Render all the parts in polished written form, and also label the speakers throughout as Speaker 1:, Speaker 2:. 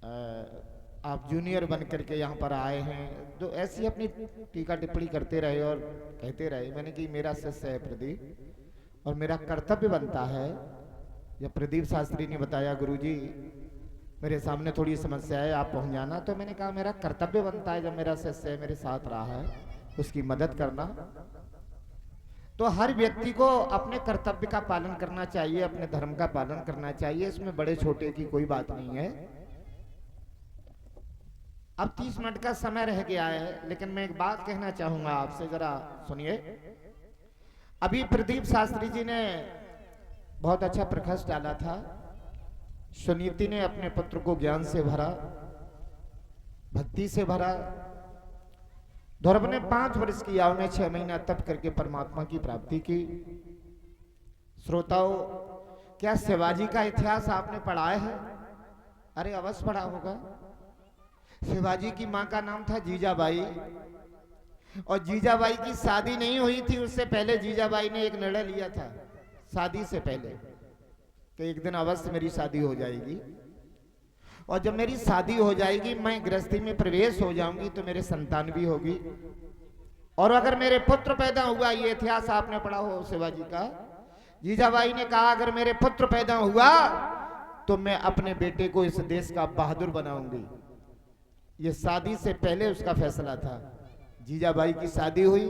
Speaker 1: आप जूनियर बन करके यहाँ पर आए हैं, जो ऐसी अपनी टीका टिप्पणी करते रहे और कहते रहे। मैंने कि मेरा शिष्य है प्रदीप और मेरा कर्तव्य बनता है। जब प्रदीप शास्त्री ने बताया गुरुजी मेरे सामने थोड़ी समस्या है, आप पहुंच जाना, तो मैंने कहा मेरा कर्तव्य बनता है, जब मेरा शिष्य है मेरे साथ रहा है, उसकी मदद करना। तो हर व्यक्ति को अपने कर्तव्य का पालन करना चाहिए, अपने धर्म का पालन करना चाहिए, इसमें बड़े छोटे की कोई बात नहीं है। अब 30 मिनट का समय रह गया है, लेकिन मैं एक बात कहना चाहूंगा आपसे, जरा सुनिए। अभी प्रदीप शास्त्री जी ने बहुत अच्छा प्रकाश डाला था। सुनीति ने अपने पुत्र को ज्ञान से भरा, भक्ति से भरा। ध्रुव ने 5 वर्ष की आयु में 6 महीना तप करके परमात्मा की प्राप्ति की। श्रोताओं, क्या शिवाजी का इतिहास आपने पढ़ा है? अरे अवश्य पढ़ा होगा। शिवाजी की मां का नाम था जीजाबाई, और जीजाबाई की शादी नहीं हुई थी। उससे पहले जीजाबाई ने एक निर्णय लिया था, शादी से पहले, कि एक दिन अवश्य मेरी शादी हो जाएगी, और जब मेरी शादी हो जाएगी मैं गृहस्थी में प्रवेश हो जाऊंगी तो मेरे संतान भी होगी, और अगर मेरे पुत्र पैदा हुआ, ये इतिहास आपने पढ़ा हो शिवाजी का। जीजाबाई ने कहा अगर मेरे पुत्र पैदा हुआ तो मैं अपने बेटे को इस देश का बहादुर बनाऊंगी। ये शादी से पहले उसका फैसला था। जीजाबाई की शादी हुई,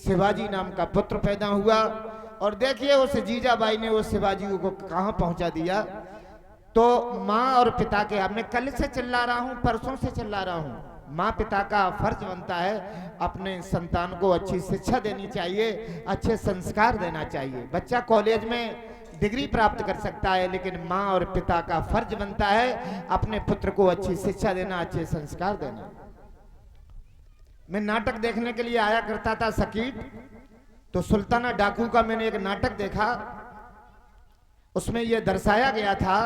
Speaker 1: शिवाजी नाम का पुत्र पैदा हुआ, और देखिए उस जीजाबाई ने उस शिवाजी को कहां पहुंचा दिया। तो माँ और पिता के, अब मैं कल से चिल्ला रहा हूं, परसों से चिल्ला रहा हूं, माँ पिता का फर्ज बनता है अपने संतान को अच्छी शिक्षा देनी चाहिए, अच्छे संस्कार देना चाहिए। बच्चा कॉलेज में डिग्री प्राप्त कर सकता है, लेकिन माँ और पिता का फर्ज बनता है अपने पुत्र को अच्छी शिक्षा देना, अच्छे संस्कार देना। मैं नाटक देखने के लिए आया करता था सकीट, तो सुल्ताना डाकू का मैंने एक नाटक देखा। उसमें यह दर्शाया गया था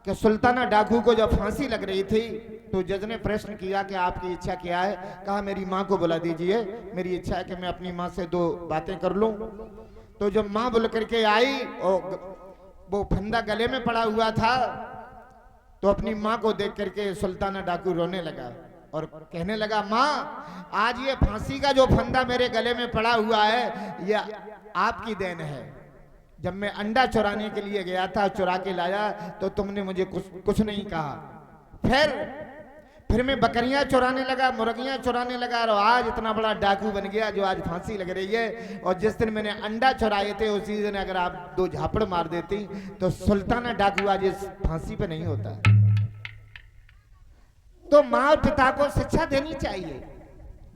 Speaker 1: कि सुल्ताना डाकू को जब फांसी लग रही थी तो जज ने प्रश्न किया कि आपकी इच्छा क्या है? कहा मेरी माँ को बुला दीजिए, मेरी इच्छा है कि मैं अपनी माँ से 2 बातें कर लूं। तो जब माँ बुला करके आई और वो फंदा गले में पड़ा हुआ था, तो अपनी माँ को देख करके सुल्ताना डाकू रोने लगा और कहने लगा, माँ आज ये फांसी का जो फंदा मेरे गले में पड़ा हुआ है ये आपकी देन है। जब मैं अंडा चुराने के लिए गया था, चुरा के लाया, तो तुमने मुझे कुछ नहीं कहा। फिर मैं बकरियां चुराने लगा, मुर्गियां चुराने लगा, और आज इतना बड़ा डाकू बन गया जो आज फांसी लग रही है। और जिस दिन मैंने अंडा चुराए थे उसी दिन अगर आप 2 झापड़ मार देती तो सुल्ताना डाकू आज इस फांसी पे नहीं होता। तो माँ और पिता को शिक्षा देनी चाहिए।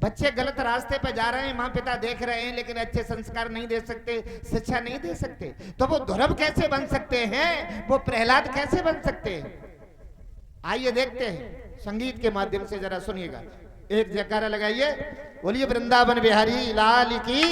Speaker 1: बच्चे गलत रास्ते पर जा रहे हैं, माँ पिता देख रहे हैं, लेकिन अच्छे संस्कार नहीं दे सकते, शिक्षा नहीं दे सकते, तो वो ध्रुव कैसे बन सकते हैं? वो प्रहलाद कैसे बन सकते हैं? आइए देखते हैं, संगीत के माध्यम से जरा सुनिएगा। एक जयकारा लगाइए, बोलिए वृंदावन बिहारी लाल की।